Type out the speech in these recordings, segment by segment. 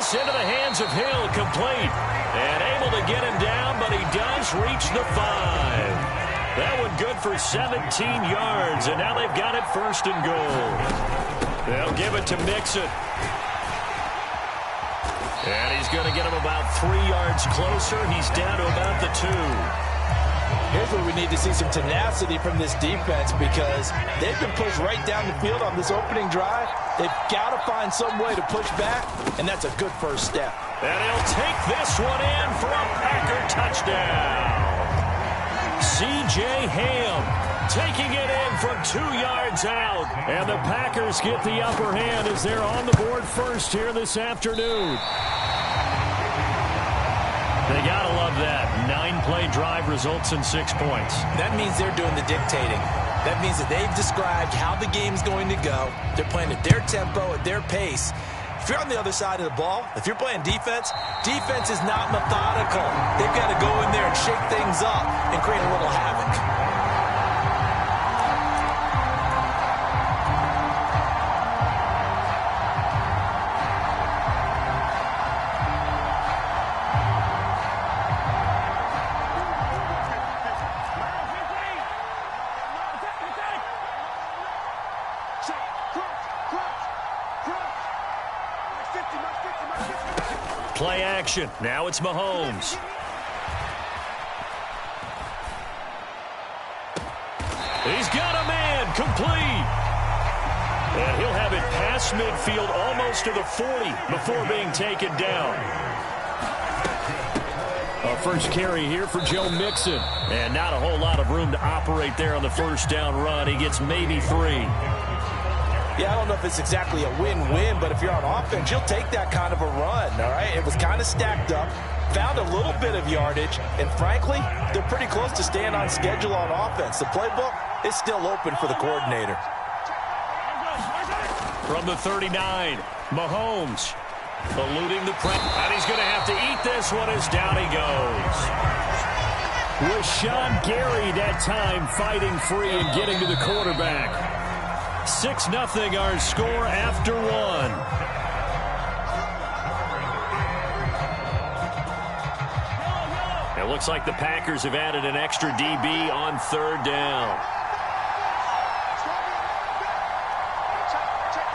It's into the hands of Hill, complete. And able to get him down, but he does reach the 5. That one good for 17 yards, and now they've got it first and goal. They'll give it to Mixon. And he's going to get him about 3 yards closer. He's down to about the 2. Here's where we need to see some tenacity from this defense because they've been pushed right down the field on this opening drive. They've got to find some way to push back, and that's a good first step. And he'll take this one in for a Packer touchdown. C.J. Ham taking it in from 2 yards out. And the Packers get the upper hand as they're on the board first here this afternoon. They got to love that. 9-play drive results in 6 points. That means they're doing the dictating. That means that they've described how the game's going to go. They're playing at their tempo, at their pace. If you're on the other side of the ball, if you're playing defense, defense is not methodical. They've got to go in there and shake things up and create a little havoc. Play action. Now it's Mahomes. He's got a man. Complete. And he'll have it past midfield almost to the 40 before being taken down. A first carry here for Joe Mixon. And not a whole lot of room to operate there on the first down run. He gets maybe 3. Yeah, I don't know if it's exactly a win-win, but if you're on offense, you'll take that kind of a run, all right? It was kind of stacked up, found a little bit of yardage, and frankly, they're pretty close to staying on schedule on offense. The playbook is still open for the coordinator. From the 39, Mahomes eluding the press, and he's going to have to eat this one as down he goes. With Sean Gary that time fighting free and getting to the quarterback. 6-0 our score after 1. It looks like the Packers have added an extra DB on 3rd down.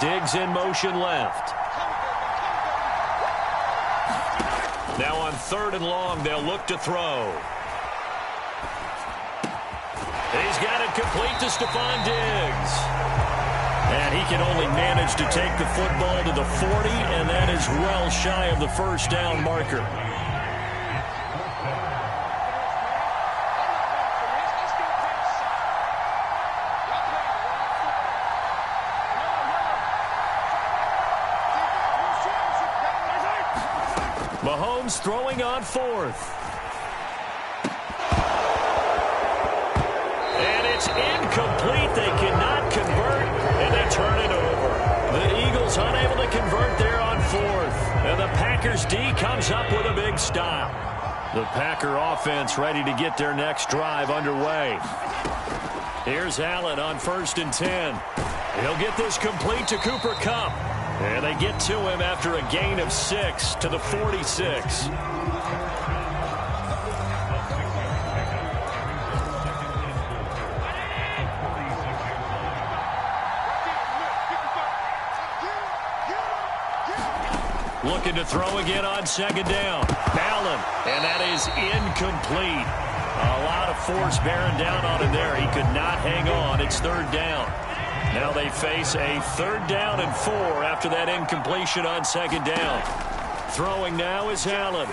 Diggs in motion left. Now on 3rd and long, they'll look to throw. He's got it complete to Stephon Diggs. And he can only manage to take the football to the 40, and that is well shy of the first down marker. Mahomes throwing on 4th. And it's incomplete. They cannot convert, and they turn it over. The Eagles unable to convert there on 4th. And the Packers D comes up with a big stop. The Packer offense ready to get their next drive underway. Here's Allen on 1st and 10. He'll get this complete to Cooper Kupp. And they get to him after a gain of 6 to the 46. Looking to throw again on 2nd down. Allen, and that is incomplete. A lot of force bearing down on him there. He could not hang on. It's 3rd down. Now they face a 3rd down and 4 after that incompletion on 2nd down. Throwing now is Allen.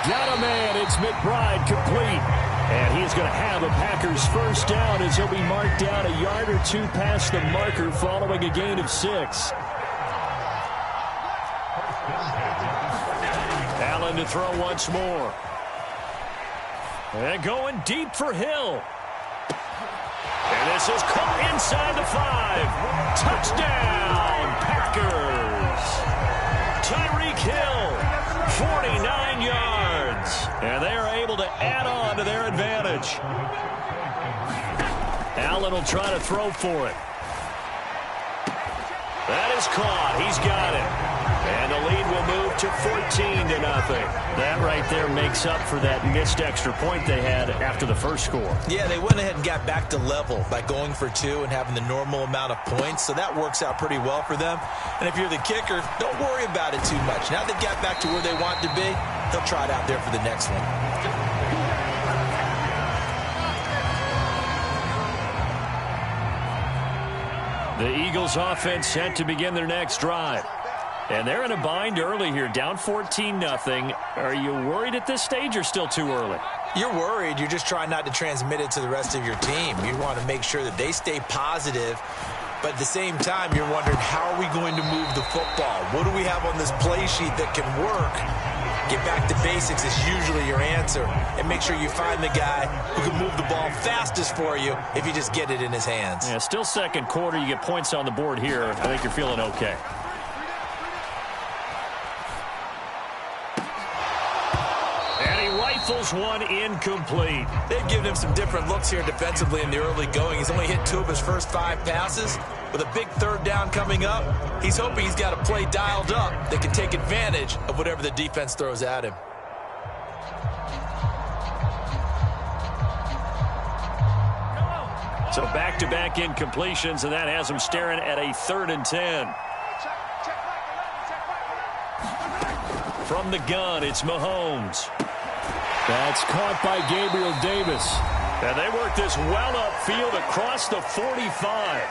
Got a man. It's McBride complete. And he's going to have a Packers first down as he'll be marked down a yard or 2 past the marker following a gain of 6. Allen to throw once more. And going deep for Hill. And this is caught inside the 5. Touchdown, Packers. Tyreek Hill, 49 yards. And they are able to add on to their advantage. Allen will try to throw for it. That is caught. He's got it. And the lead will to 14-0. That right there makes up for that missed extra point they had after the first score. Yeah, they went ahead and got back to level by going for 2 and having the normal amount of points, so that works out pretty well for them. And if you're the kicker, don't worry about it too much. Now they've got back to where they want to be, they'll try it out there for the next one. The Eagles offense set to begin their next drive. And they're in a bind early here, down 14-0. Are you worried at this stage or still too early? You're worried. You're just trying not to transmit it to the rest of your team. You want to make sure that they stay positive. But at the same time, you're wondering, how are we going to move the football? What do we have on this play sheet that can work? Get back to basics is usually your answer. And make sure you find the guy who can move the ball fastest for you if you just get it in his hands. Yeah, still second quarter. You get points on the board here. I think you're feeling okay. And he rifles one incomplete. They've given him some different looks here defensively in the early going. He's only hit 2 of his first 5 passes. With a big third down coming up, he's hoping he's got a play dialed up that can take advantage of whatever the defense throws at him. So back-to-back incompletions, and that has him staring at a 3rd and 10. From the gun, it's Mahomes. That's caught by Gabriel Davis. And they work this well upfield across the 45.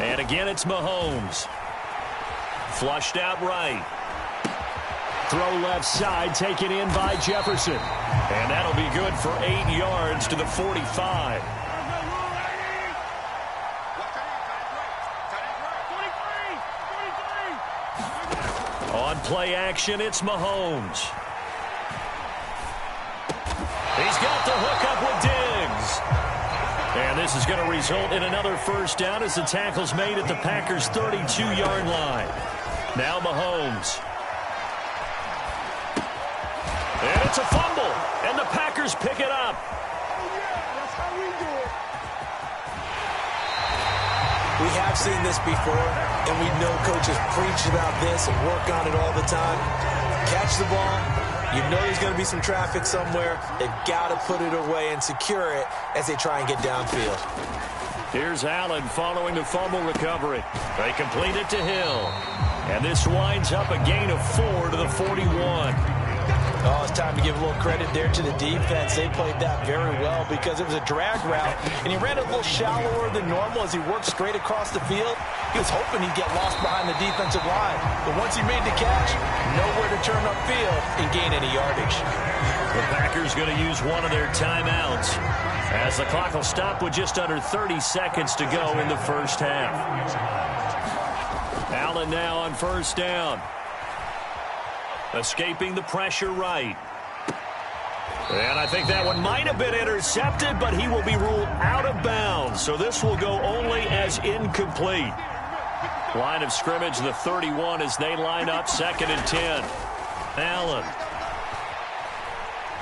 And again, it's Mahomes. Flushed out right. Throw left side, taken in by Jefferson. And that'll be good for 8 yards to the 45. On play action, it's Mahomes. He's got the hook up with Diggs. And this is going to result in another first down as the tackle's made at the Packers' 32-yard line. Now Mahomes. And it's a fumble, and the Packers pick it up. We have seen this before, and we know coaches preach about this and work on it all the time. Catch the ball. You know there's going to be some traffic somewhere. They've got to put it away and secure it as they try and get downfield. Here's Allen following the fumble recovery. They complete it to Hill. And this winds up a gain of 4 to the 41. Oh, it's time to give a little credit there to the defense. They played that very well because it was a drag route, and he ran it a little shallower than normal as he worked straight across the field. He was hoping he'd get lost behind the defensive line. But once he made the catch, nowhere to turn upfield and gain any yardage. The Packers going to use one of their timeouts as the clock will stop with just under 30 seconds to go in the first half. Allen now on first down. Escaping the pressure right. And I think that one might have been intercepted, but he will be ruled out of bounds. So this will go only as incomplete. Line of scrimmage, the 31 as they line up 2nd and 10. Allen.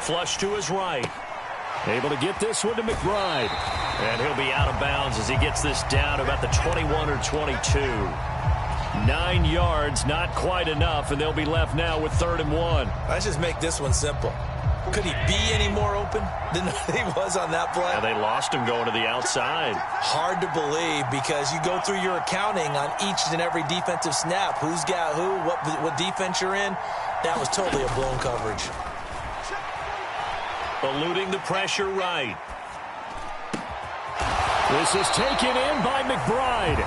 Flush to his right. Able to get this one to McBride. And he'll be out of bounds as he gets this down about the 21 or 22. 9 yards, not quite enough, and they'll be left now with 3rd and 1. Let's just make this one simple. Could he be any more open than he was on that play? And they lost him going to the outside. Hard to believe because you go through your accounting on each and every defensive snap. Who's got who, what defense you're in. That was totally a blown coverage. Eluding the pressure right. This is taken in by McBride.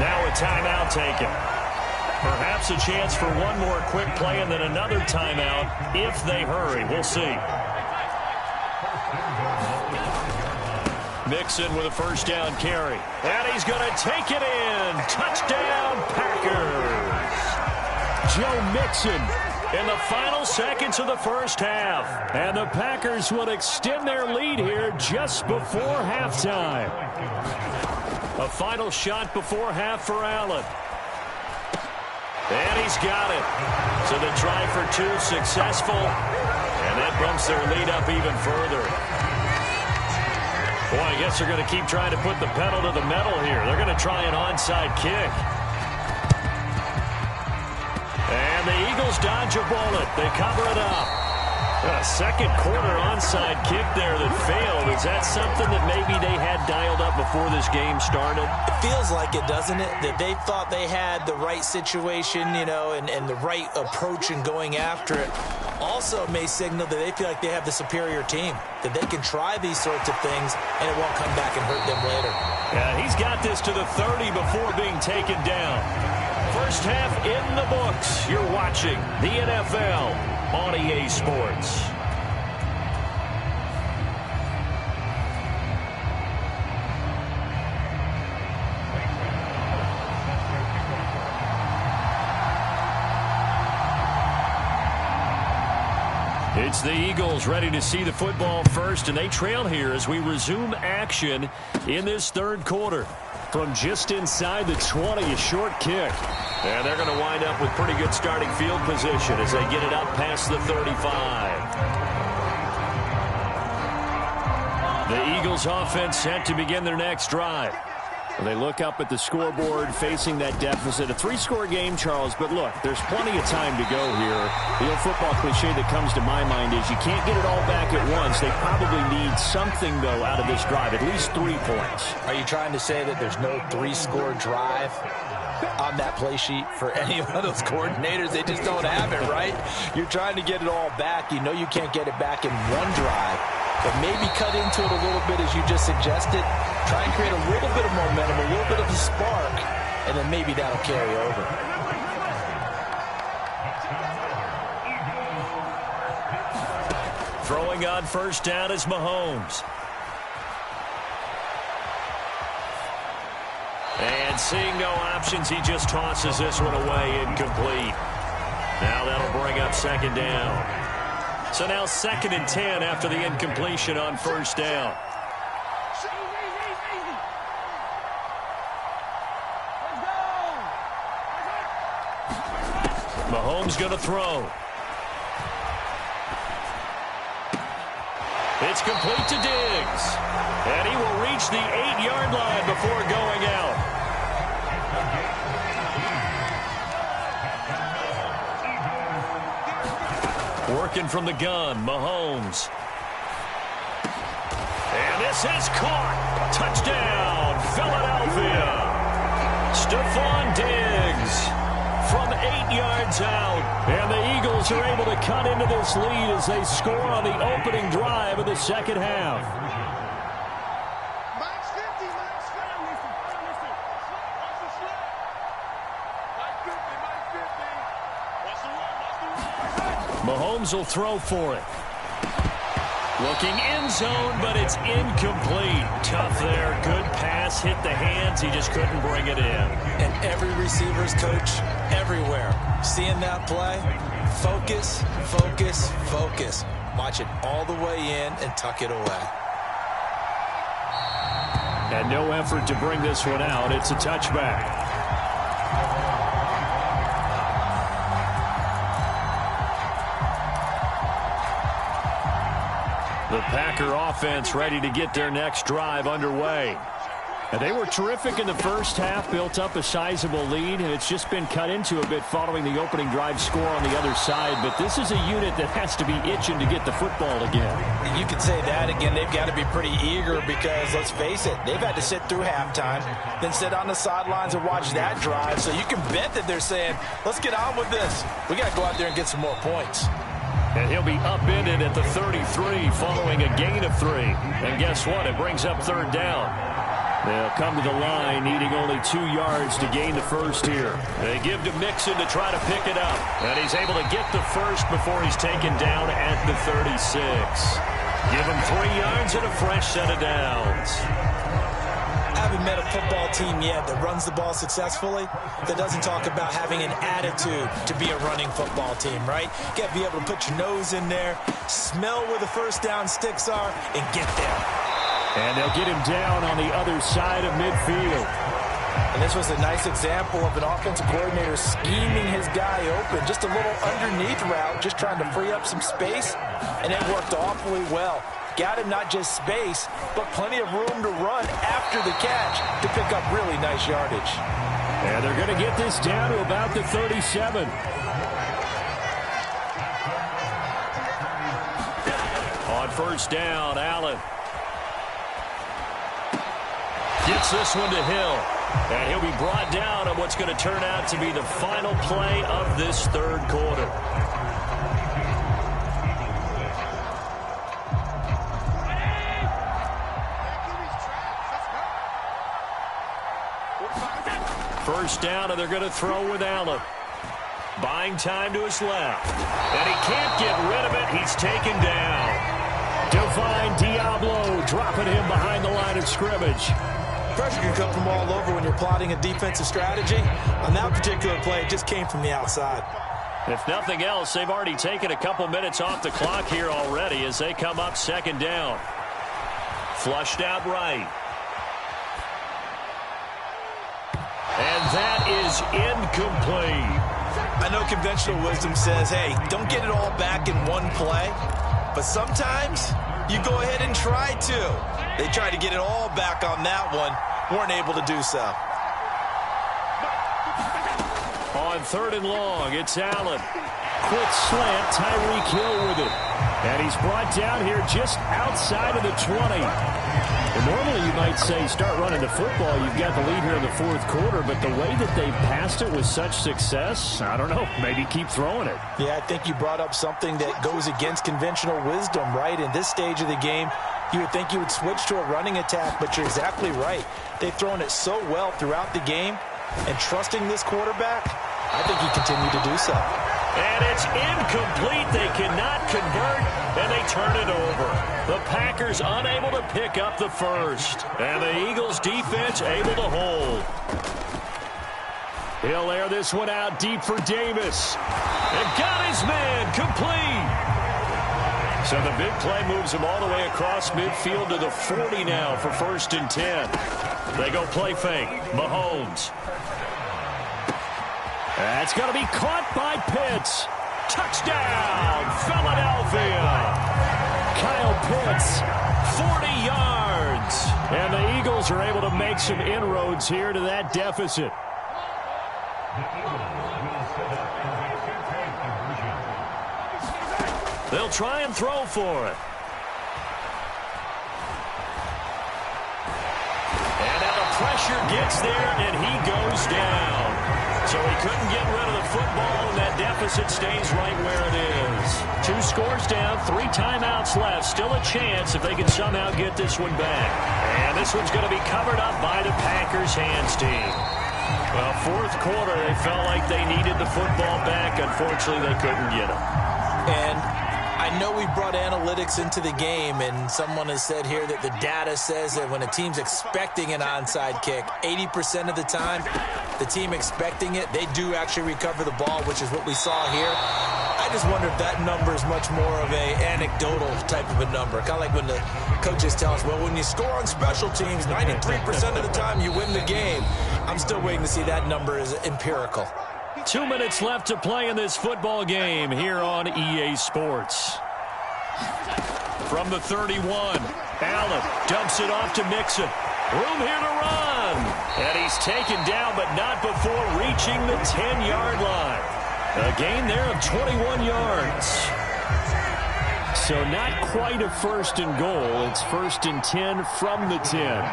Now a timeout taken. Perhaps a chance for one more quick play and then another timeout if they hurry. We'll see. Mixon with a first down carry. And he's going to take it in. Touchdown, Packers. Joe Mixon in the final seconds of the first half. And the Packers will extend their lead here just before halftime. A final shot before half for Allen. And he's got it. So the try for two successful. And that bumps their lead up even further. Boy, I guess they're going to keep trying to put the pedal to the metal here. They're going to try an onside kick. And the Eagles dodge a bullet. They cover it up. A second quarter onside kick there that failed. Is that something that maybe they had dialed up before this game started? It feels like it, doesn't it? That they thought they had the right situation, you know, and the right approach in going after it. Also may signal that they feel like they have the superior team, that they can try these sorts of things and it won't come back and hurt them later. Yeah, he's got this to the 30 before being taken down. First half in the books. You're watching the NFL on EA Sports. It's the Eagles ready to see the football first, and they trail here as we resume action in this third quarter. From just inside the 20, a short kick. And they're going to wind up with pretty good starting field position as they get it up past the 35. The Eagles offense set to begin their next drive. They look up at the scoreboard facing that deficit. A three-score game, Charles, but look, there's plenty of time to go here. The old football cliche that comes to my mind is you can't get it all back at once. They probably need something, though, out of this drive, at least 3 points. Are you trying to say that there's no three-score drive on that play sheet for any of those coordinators? They just don't have it, right? You're trying to get it all back. You know you can't get it back in one drive, but maybe cut into it a little bit as you just suggested. Try and create a little bit of momentum, a little bit of a spark, and then maybe that'll carry over. Throwing on first down is Mahomes. And seeing no options, he just tosses this one away, incomplete. Now that'll bring up second down. So now 2nd and 10 after the incompletion on first down. Mahomes going to throw. It's complete to Diggs. And he will reach the 8-yard line before going out. Working from the gun, Mahomes. And this is caught. Touchdown, Philadelphia. Stephon Diggs from 8 yards out. And the Eagles are able to cut into this lead as they score on the opening drive of the second half. Mahomes will throw for it. Looking end zone, but it's incomplete. Tough there. Good pass. Hit the hands. He just couldn't bring it in. And every receiver's coach everywhere. Seeing that play, focus, focus, focus. Watch it all the way in and tuck it away. And no effort to bring this one out. It's a touchback. The Packer offense ready to get their next drive underway. And they were terrific in the first half, built up a sizable lead, and it's just been cut into a bit following the opening drive score on the other side. But this is a unit that has to be itching to get the football again. You could say that again. They've got to be pretty eager because, let's face it, they've had to sit through halftime, then sit on the sidelines and watch that drive. So you can bet that they're saying, let's get on with this. We got to go out there and get some more points. And he'll be upended at the 33 following a gain of 3. And guess what? It brings up third down. They'll come to the line needing only 2 yards to gain the first here. They give to Mixon to try to pick it up. And he's able to get the first before he's taken down at the 36. Give him 3 yards and a fresh set of downs. I haven't met a football team yet that runs the ball successfully that doesn't talk about having an attitude to be a running football team, right? You got to be able to put your nose in there, smell where the first down sticks are, and get there. And they'll get him down on the other side of midfield. And this was a nice example of an offensive coordinator scheming his guy open. Just a little underneath route, just trying to free up some space, and it worked awfully well. Got him not just space, but plenty of room to run after the catch to pick up really nice yardage. And they're going to get this down to about the 37. On first down, Allen gets this one to Hill. And he'll be brought down on what's going to turn out to be the final play of this third quarter. First down, and they're going to throw with Allen. Buying time to his left. And he can't get rid of it. He's taken down. Divine Diablo dropping him behind the line of scrimmage. Pressure can come from all over when you're plotting a defensive strategy. On that particular play, it just came from the outside. If nothing else, they've already taken a couple minutes off the clock here already as they come up second down. Flushed out right. And that is incomplete. I know conventional wisdom says, hey, don't get it all back in one play. But sometimes you go ahead and try to. They tried to get it all back on that one. Weren't able to do so. On third and long, it's Allen. Quick slant, Tyreek Hill with it. And he's brought down here just outside of the 20. And normally you might say start running the football. You've got the lead here in the fourth quarter. But the way that they've passed it with such success, I don't know, maybe keep throwing it. Yeah, I think you brought up something that goes against conventional wisdom, right? In this stage of the game, you would think you would switch to a running attack, but you're exactly right. They've thrown it so well throughout the game, and trusting this quarterback, I think he continued to do so. And it's incomplete. They cannot convert, and they turn it over. The Packers unable to pick up the first, and the Eagles defense able to hold. He'll air this one out deep for Davis. And got his man complete. So the big play moves him all the way across midfield to the 40 now for first and 10. They go play fake. Mahomes. That's going to be caught by Pitts. Touchdown, Philadelphia. Kyle Pitts, 40 yards. And the Eagles are able to make some inroads here to that deficit. They'll try and throw for it. And now the pressure gets there, and he goes down. So he couldn't get rid of the football, and that deficit stays right where it is. 2 scores down, 3 timeouts left. Still a chance if they can somehow get this one back. And this one's going to be covered up by the Packers hands team. Well, fourth quarter, they felt like they needed the football back. Unfortunately, they couldn't get it. And I know we brought analytics into the game, and someone has said here that the data says that when a team's expecting an onside kick, 80% of the time, the team expecting it, they do actually recover the ball, which is what we saw here. I just wonder if that number is much more of a anecdotal type of a number. Kind of like when the coaches tell us, well, when you score on special teams, 93% of the time you win the game. I'm still waiting to see that number is empirical. 2 minutes left to play in this football game here on EA Sports. From the 31, Allen dumps it off to Mixon. Room here to run. And he's taken down, but not before reaching the 10-yard line. A gain there of 21 yards. So not quite a first and goal. It's first and 10 from the 10.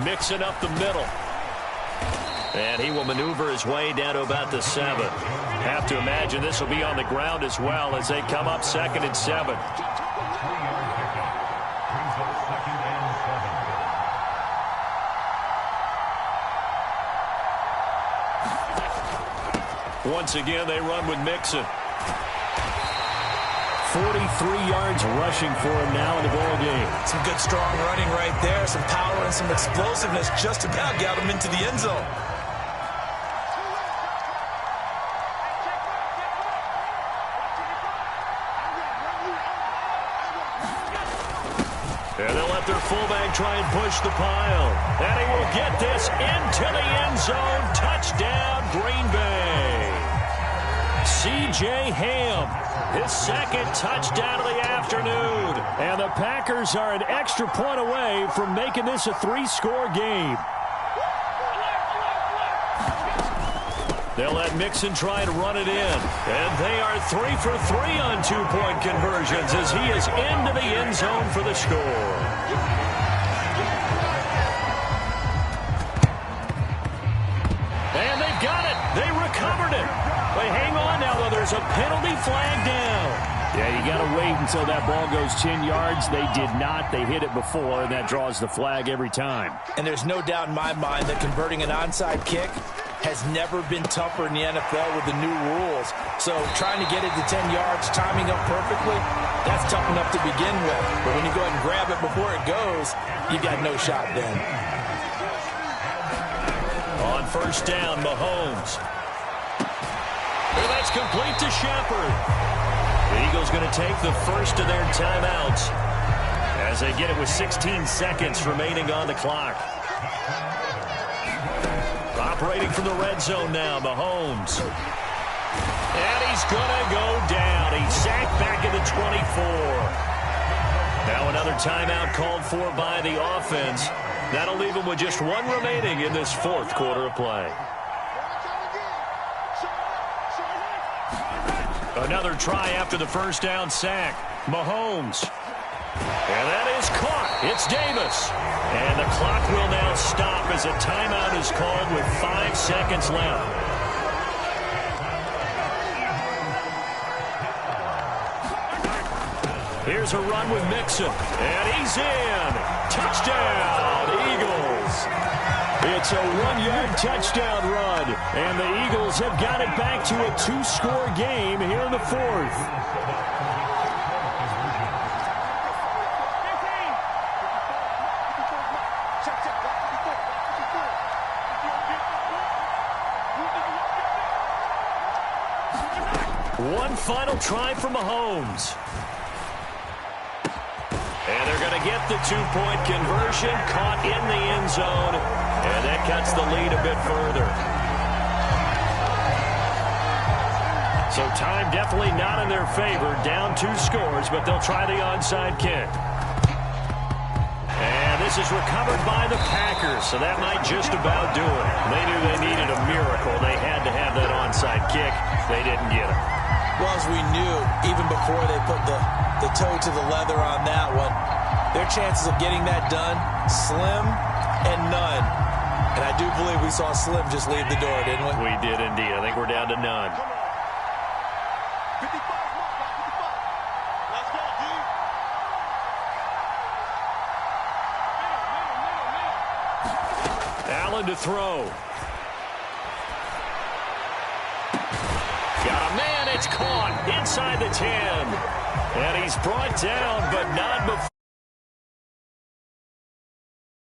Mixing up the middle. And he will maneuver his way down to about the 7. Have to imagine this will be on the ground as well as they come up second and 7. Once again, they run with Mixon. 43 yards rushing for him now in the ball game. Some good, strong running right there. Some power and some explosiveness just about got him into the end zone. try and push the pile. And he will get this into the end zone. Touchdown, Green Bay. C.J. Ham, his second touchdown of the afternoon. And the Packers are an extra point away from making this a 3-score game. They'll let Mixon try to run it in. And they are 3 for 3 on 2-point conversions as he is into the end zone for the score. And they've got it. They recovered it. They hang on now, though. There's a penalty flag down. Yeah, you got to wait until that ball goes 10 yards. They did not. They hit it before, and that draws the flag every time. And there's no doubt in my mind that converting an onside kick has never been tougher in the NFL with the new rules. So trying to get it to 10 yards, timing up perfectly, that's tough enough to begin with. But when you go ahead and grab it before it goes, you got no shot then. On first down, Mahomes. And that's complete to Shepard. The Eagles going to take the first of their timeouts as they get it with 16 seconds remaining on the clock. Operating from the red zone now, Mahomes. And he's going to go down. He's sacked back at the 24. Now another timeout called for by the offense. That'll leave him with just one remaining in this fourth quarter of play. Another try after the first down sack. Mahomes. And that is caught. It's Davis. And the clock will now stop as a timeout is called with 5 seconds left. Here's a run with Mixon. And he's in. Touchdown, Eagles. It's a 1-yard touchdown run. And the Eagles have got it back to a 2-score game here in the fourth. One final try for Mahomes. And they're going to get the 2-point conversion, caught in the end zone, and that cuts the lead a bit further. So time definitely not in their favor, down 2 scores, but they'll try the onside kick. And this is recovered by the Packers, so that might just about do it. They knew they needed a miracle. They had to have that onside kick. They didn't get it. Well, as we knew, even before they put the toe to the leather on that one, their chances of getting that done, slim and none. And I do believe we saw Slim just leave the door, didn't we? We did indeed. I think we're down to none. Allen to throw. Got a man, it's caught inside the 10. And he's brought down, but not before.